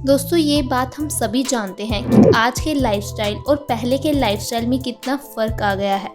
दोस्तों ये बात हम सभी जानते हैं कि आज के लाइफस्टाइल और पहले के लाइफस्टाइल में कितना फ़र्क आ गया है।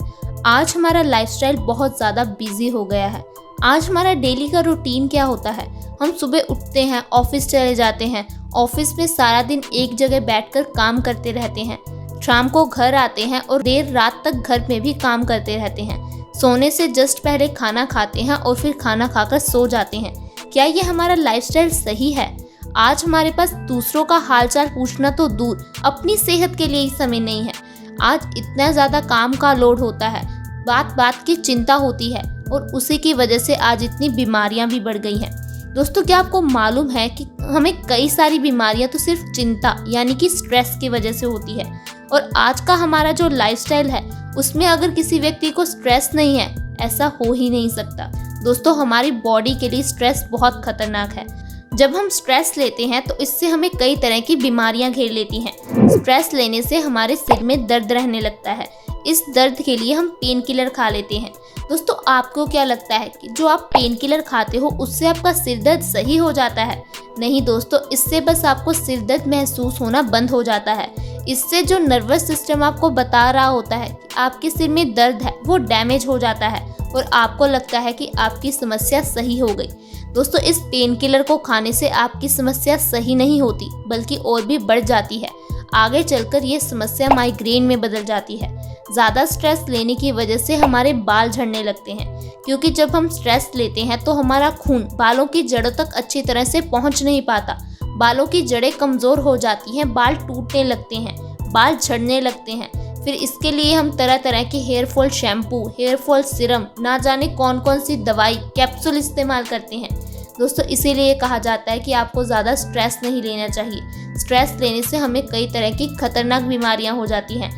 आज हमारा लाइफस्टाइल बहुत ज़्यादा बिजी हो गया है। आज हमारा डेली का रूटीन क्या होता है, हम सुबह उठते हैं, ऑफिस चले जाते हैं, ऑफिस में सारा दिन एक जगह बैठकर काम करते रहते हैं, शाम को घर आते हैं और देर रात तक घर में भी काम करते रहते हैं, सोने से जस्ट पहले खाना खाते हैं और फिर खाना खाकर सो जाते हैं। क्या ये हमारा लाइफस्टाइल सही है? आज हमारे पास दूसरों का हालचाल पूछना तो दूर, अपनी सेहत के लिए ही समय नहीं है। आज इतना ज़्यादा काम का लोड होता है, बात बात की चिंता होती है और उसी की वजह से आज इतनी बीमारियां भी बढ़ गई हैं। दोस्तों क्या आपको मालूम है कि हमें कई सारी बीमारियां तो सिर्फ चिंता यानी कि स्ट्रेस की वजह से होती है, और आज का हमारा जो लाइफस्टाइल है उसमें अगर किसी व्यक्ति को स्ट्रेस नहीं है, ऐसा हो ही नहीं सकता। दोस्तों हमारी बॉडी के लिए स्ट्रेस बहुत खतरनाक है। जब हम स्ट्रेस लेते हैं तो इससे हमें कई तरह की बीमारियां घेर लेती हैं। स्ट्रेस लेने से हमारे सिर में दर्द रहने लगता है। इस दर्द के लिए हम पेन किलर खा लेते हैं। दोस्तों आपको क्या लगता है कि जो आप पेन किलर खाते हो उससे आपका सिर दर्द सही हो जाता है? नहीं दोस्तों, इससे बस आपको सिर दर्द महसूस होना बंद हो जाता है। इससे जो नर्वस सिस्टम आपको बता रहा होता है कि आपके सिर में दर्द है, वो डैमेज हो जाता है और आपको लगता है कि आपकी समस्या सही हो गई। दोस्तों इस पेन किलर को खाने से आपकी समस्या सही नहीं होती, बल्कि और भी बढ़ जाती है। आगे चलकर ये समस्या माइग्रेन में बदल जाती है। ज़्यादा स्ट्रेस लेने की वजह से हमारे बाल झड़ने लगते हैं, क्योंकि जब हम स्ट्रेस लेते हैं तो हमारा खून बालों की जड़ों तक अच्छी तरह से पहुंच नहीं पाता। बालों की जड़ें कमज़ोर हो जाती हैं, बाल टूटने लगते हैं, बाल झड़ने लगते हैं। फिर इसके लिए हम तरह तरह के hair fall shampoo, hair fall serum, ना जाने कौन कौन सी दवाई, कैप्सूल इस्तेमाल करते हैं। दोस्तों इसीलिए कहा जाता है कि आपको ज़्यादा स्ट्रेस नहीं लेना चाहिए। स्ट्रेस लेने से हमें कई तरह की खतरनाक बीमारियां हो जाती हैं।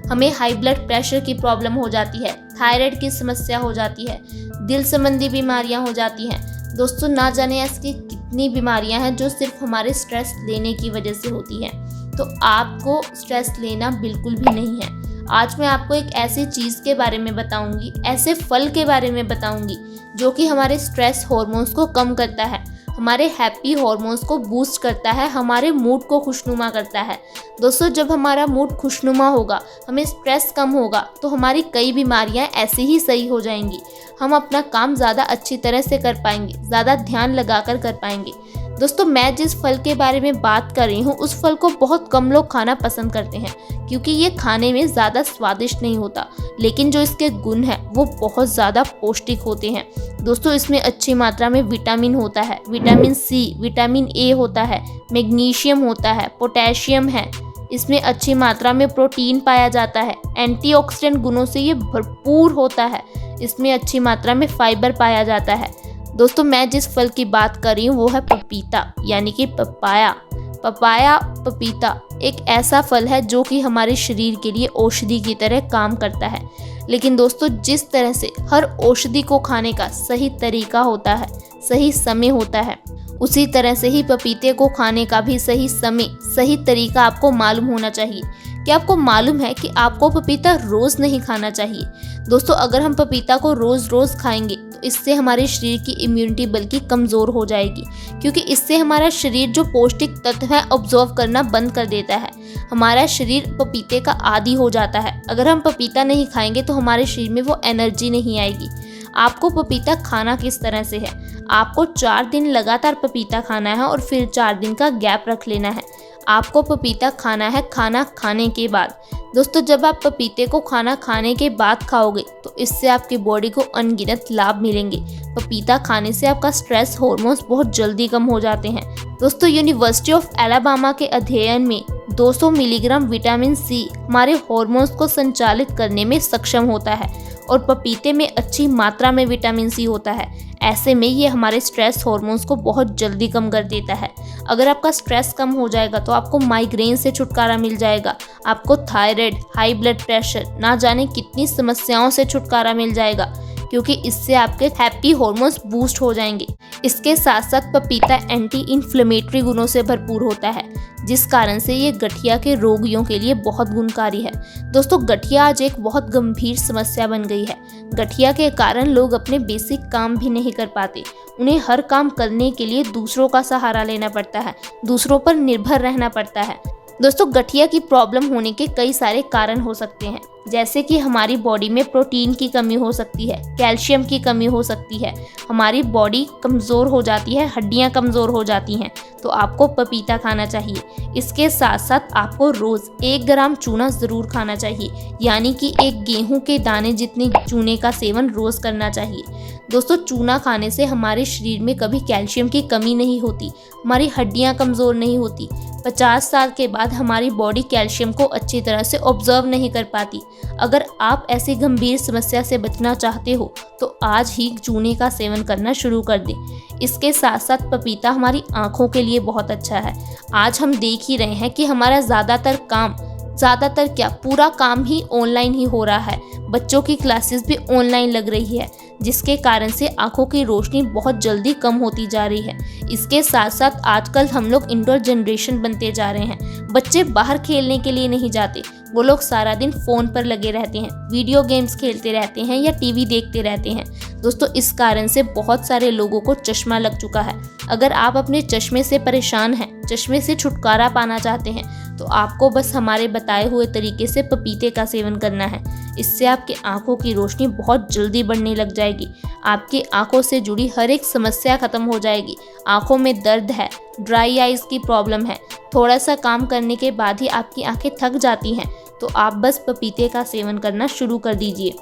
हमें हाई ब्लड प्रेशर की प्रॉब्लम हो जाती है, थायराइड की समस्या हो जाती है, दिल संबंधी बीमारियां हो जाती हैं। दोस्तों ना जाने ऐसी कितनी बीमारियां हैं जो सिर्फ हमारे स्ट्रेस लेने की वजह से होती हैं। तो आपको स्ट्रेस लेना बिल्कुल भी नहीं है। आज मैं आपको एक ऐसी चीज़ के बारे में बताऊंगी, ऐसे फल के बारे में बताऊंगी जो कि हमारे स्ट्रेस हार्मोन्स को कम करता है, हमारे हैप्पी हार्मोन्स को बूस्ट करता है, हमारे मूड को खुशनुमा करता है। दोस्तों जब हमारा मूड खुशनुमा होगा, हमें स्ट्रेस कम होगा, तो हमारी कई बीमारियां ऐसे ही सही हो जाएंगी। हम अपना काम ज़्यादा अच्छी तरह से कर पाएंगे, ज़्यादा ध्यान लगाकर कर पाएंगे। दोस्तों मैं जिस फल के बारे में बात कर रही हूँ उस फल को बहुत कम लोग खाना पसंद करते हैं, क्योंकि ये खाने में ज़्यादा स्वादिष्ट नहीं होता, लेकिन जो इसके गुण हैं वो बहुत ज़्यादा पौष्टिक होते हैं। दोस्तों इसमें अच्छी मात्रा में विटामिन होता है, विटामिन सी, विटामिन ए होता है, मैग्नीशियम होता है, पोटेशियम है, इसमें अच्छी मात्रा में प्रोटीन पाया जाता है, एंटीऑक्सीडेंट गुणों से ये भरपूर होता है, इसमें अच्छी मात्रा में फाइबर पाया जाता है। दोस्तों मैं जिस फल की बात कर रही हूँ वो है पपीता यानी कि पपाया। पपीता एक ऐसा फल है जो कि हमारे शरीर के लिए औषधि की तरह काम करता है। लेकिन दोस्तों जिस तरह से हर औषधि को खाने का सही तरीका होता है, सही समय होता है, उसी तरह से ही पपीते को खाने का भी सही समय, सही तरीका आपको मालूम होना चाहिए। क्या आपको मालूम है कि आपको पपीता रोज़ नहीं खाना चाहिए? दोस्तों अगर हम पपीता को रोज़ रोज़ खाएंगे तो इससे हमारे शरीर की इम्यूनिटी बल्कि कमज़ोर हो जाएगी, क्योंकि इससे हमारा शरीर जो पौष्टिक तत्व है ऑब्जॉर्व करना बंद कर देता है। हमारा शरीर पपीते का आदी हो जाता है। अगर हम पपीता नहीं खाएंगे तो हमारे शरीर में वो एनर्जी नहीं आएगी। आपको पपीता खाना किस तरह से है? आपको 4 दिन लगातार पपीता खाना है और फिर 4 दिन का गैप रख लेना है। आपको पपीता खाना है खाना खाने के बाद। दोस्तों जब आप पपीते को खाना खाने के बाद खाओगे तो इससे आपकी बॉडी को अनगिनत लाभ मिलेंगे। पपीता खाने से आपका स्ट्रेस हार्मोन्स बहुत जल्दी कम हो जाते हैं। दोस्तों यूनिवर्सिटी ऑफ एलाबामा के अध्ययन में 200 मिलीग्राम विटामिन सी हमारे हार्मोन्स को संचालित करने में सक्षम होता है, और पपीते में अच्छी मात्रा में विटामिन सी होता है। ऐसे में ये हमारे स्ट्रेस हार्मोन्स को बहुत जल्दी कम कर देता है। अगर आपका स्ट्रेस कम हो जाएगा तो आपको माइग्रेन से छुटकारा मिल जाएगा, आपको थायराइड, हाई ब्लड प्रेशर, ना जाने कितनी समस्याओं से छुटकारा मिल जाएगा, क्योंकि इससे आपके हैप्पी हार्मोन्स बूस्ट हो जाएंगे। इसके साथ साथ पपीता एंटी इन्फ्लेमेटरी गुणों से भरपूर होता है, जिस कारण से ये गठिया के रोगियों के लिए बहुत गुणकारी है। दोस्तों, गठिया आज एक बहुत गंभीर समस्या बन गई है। गठिया के कारण लोग अपने बेसिक काम भी नहीं कर पाते। उन्हें हर काम करने के लिए दूसरों का सहारा लेना पड़ता है, दूसरों पर निर्भर रहना पड़ता है। दोस्तों, गठिया की प्रॉब्लम होने के कई सारे कारण हो सकते हैं, जैसे कि हमारी बॉडी में प्रोटीन की कमी हो सकती है, कैल्शियम की कमी हो सकती है, हमारी बॉडी कमज़ोर हो जाती है, हड्डियां कमज़ोर हो जाती हैं, तो आपको पपीता खाना चाहिए। इसके साथ साथ आपको रोज़ 1 ग्राम चूना ज़रूर खाना चाहिए, यानी कि एक गेहूं के दाने जितने चूने का सेवन रोज़ करना चाहिए। दोस्तों, चूना खाने से हमारे शरीर में कभी कैल्शियम की कमी नहीं होती, हमारी हड्डियां कमज़ोर नहीं होती। 50 साल के बाद हमारी बॉडी कैल्शियम को अच्छी तरह से ऑब्जर्व नहीं कर पाती। अगर आप ऐसी गंभीर समस्या से बचना चाहते हो तो आज ही चूने का सेवन करना शुरू कर दें। इसके साथ साथ पपीता हमारी आँखों के लिए बहुत अच्छा है। आज हम देख ही रहे हैं कि हमारा ज़्यादातर क्या पूरा काम ही ऑनलाइन ही हो रहा है। बच्चों की क्लासेस भी ऑनलाइन लग रही है, जिसके कारण से आंखों की रोशनी बहुत जल्दी कम होती जा रही है। इसके साथ साथ आजकल हम लोग इंडोर जनरेशन बनते जा रहे हैं। बच्चे बाहर खेलने के लिए नहीं जाते, वो लोग सारा दिन फ़ोन पर लगे रहते हैं, वीडियो गेम्स खेलते रहते हैं या टीवी देखते रहते हैं। दोस्तों, इस कारण से बहुत सारे लोगों को चश्मा लग चुका है। अगर आप अपने चश्मे से परेशान हैं, चश्मे से छुटकारा पाना चाहते हैं, तो आपको बस हमारे बताए हुए तरीके से पपीते का सेवन करना है। इससे आपकी आंखों की रोशनी बहुत जल्दी बढ़ने लग जाएगी। आपकी आंखों से जुड़ी हर एक समस्या खत्म हो जाएगी। आंखों में दर्द है, ड्राई आइज़ की प्रॉब्लम है, थोड़ा सा काम करने के बाद ही आपकी आंखें थक जाती हैं, तो आप बस पपीते का सेवन करना शुरू कर दीजिए।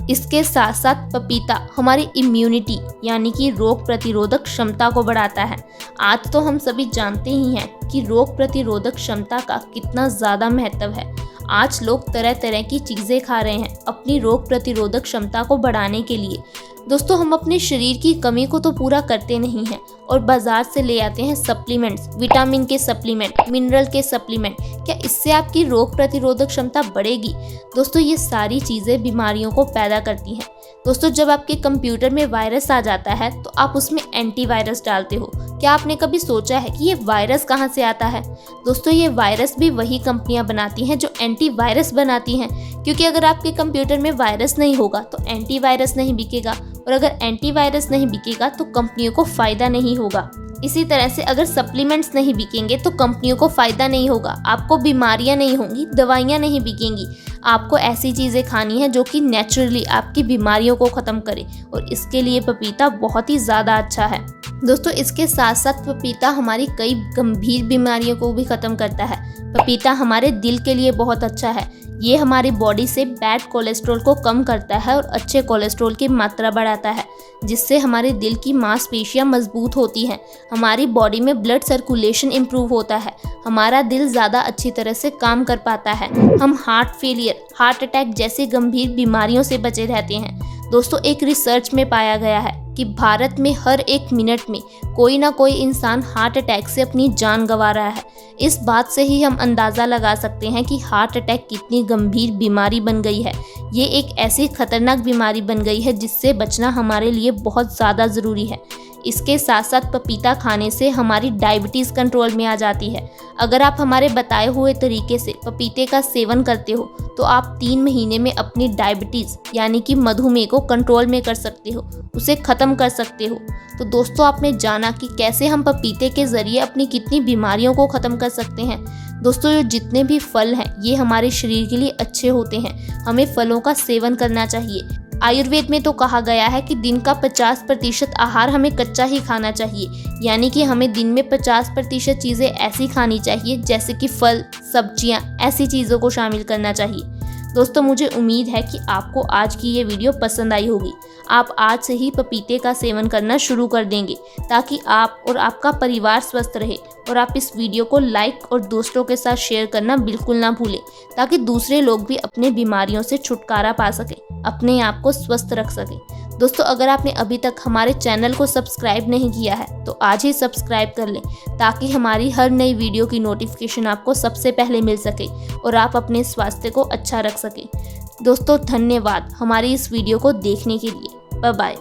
इसके साथ साथ पपीता हमारी इम्यूनिटी यानी कि रोग प्रतिरोधक क्षमता को बढ़ाता है। आज तो हम सभी जानते ही हैं कि रोग प्रतिरोधक क्षमता का कितना ज़्यादा महत्व है। आज लोग तरह तरह की चीज़ें खा रहे हैं अपनी रोग प्रतिरोधक क्षमता को बढ़ाने के लिए। दोस्तों, हम अपने शरीर की कमी को तो पूरा करते नहीं हैं और बाज़ार से ले आते हैं सप्लीमेंट्स, विटामिन के सप्लीमेंट, मिनरल के सप्लीमेंट। क्या इससे आपकी रोग प्रतिरोधक क्षमता बढ़ेगी? दोस्तों, ये सारी चीज़ें बीमारियों को पैदा करती हैं। दोस्तों, जब आपके कंप्यूटर में वायरस आ जाता है तो आप उसमें एंटीवायरस डालते हो। क्या आपने कभी सोचा है कि ये वायरस कहाँ से आता है? दोस्तों, ये वायरस भी वही कंपनियां बनाती हैं जो एंटीवायरस बनाती हैं, क्योंकि अगर आपके कंप्यूटर में वायरस नहीं होगा तो एंटीवायरस नहीं बिकेगा, और अगर एंटीवायरस नहीं बिकेगा तो कंपनियों को फ़ायदा नहीं होगा। इसी तरह से अगर सप्लीमेंट्स नहीं बिकेंगे तो कंपनियों को फ़ायदा नहीं होगा, आपको बीमारियां नहीं होंगी, दवाइयां नहीं बिकेंगी। आपको ऐसी चीज़ें खानी है जो कि नेचुरली आपकी बीमारियों को ख़त्म करे, और इसके लिए पपीता बहुत ही ज़्यादा अच्छा है। दोस्तों, इसके साथ साथ पपीता हमारी कई गंभीर बीमारियों को भी ख़त्म करता है। पपीता हमारे दिल के लिए बहुत अच्छा है। ये हमारी बॉडी से बैड कोलेस्ट्रॉल को कम करता है और अच्छे कोलेस्ट्रॉल की मात्रा बढ़ाता है, जिससे हमारे दिल की मांसपेशियां मजबूत होती हैं, हमारी बॉडी में ब्लड सर्कुलेशन इम्प्रूव होता है, हमारा दिल ज़्यादा अच्छी तरह से काम कर पाता है, हम हार्ट फेलियर, हार्ट अटैक जैसी गंभीर बीमारियों से बचे रहते हैं। दोस्तों, एक रिसर्च में पाया गया है कि भारत में हर 1 मिनट में कोई ना कोई इंसान हार्ट अटैक से अपनी जान गंवा रहा है। इस बात से ही हम अंदाज़ा लगा सकते हैं कि हार्ट अटैक कितनी गंभीर बीमारी बन गई है। ये एक ऐसी खतरनाक बीमारी बन गई है जिससे बचना हमारे लिए बहुत ज़्यादा ज़रूरी है। इसके साथ साथ पपीता खाने से हमारी डायबिटीज़ कंट्रोल में आ जाती है। अगर आप हमारे बताए हुए तरीके से पपीते का सेवन करते हो तो आप 3 महीने में अपनी डायबिटीज़ यानी कि मधुमेह को कंट्रोल में कर सकते हो, उसे ख़त्म कर सकते हो। तो दोस्तों, आपने जाना कि कैसे हम पपीते के ज़रिए अपनी कितनी बीमारियों को ख़त्म कर सकते हैं। दोस्तों, ये जितने भी फल हैं ये हमारे शरीर के लिए अच्छे होते हैं, हमें फलों का सेवन करना चाहिए। आयुर्वेद में तो कहा गया है कि दिन का 50% आहार हमें कच्चा ही खाना चाहिए, यानी कि हमें दिन में 50% चीज़ें ऐसी खानी चाहिए जैसे कि फल, सब्जियां, ऐसी चीज़ों को शामिल करना चाहिए। दोस्तों, मुझे उम्मीद है कि आपको आज की ये वीडियो पसंद आई होगी। आप आज से ही पपीते का सेवन करना शुरू कर देंगे ताकि आप और आपका परिवार स्वस्थ रहे। और आप इस वीडियो को लाइक और दोस्तों के साथ शेयर करना बिल्कुल ना भूलें, ताकि दूसरे लोग भी अपने बीमारियों से छुटकारा पा सकें, अपने आप को स्वस्थ रख सकें। दोस्तों, अगर आपने अभी तक हमारे चैनल को सब्सक्राइब नहीं किया है तो आज ही सब्सक्राइब कर लें, ताकि हमारी हर नई वीडियो की नोटिफिकेशन आपको सबसे पहले मिल सके और आप अपने स्वास्थ्य को अच्छा रख सकें। दोस्तों, धन्यवाद हमारी इस वीडियो को देखने के लिए। Bye bye.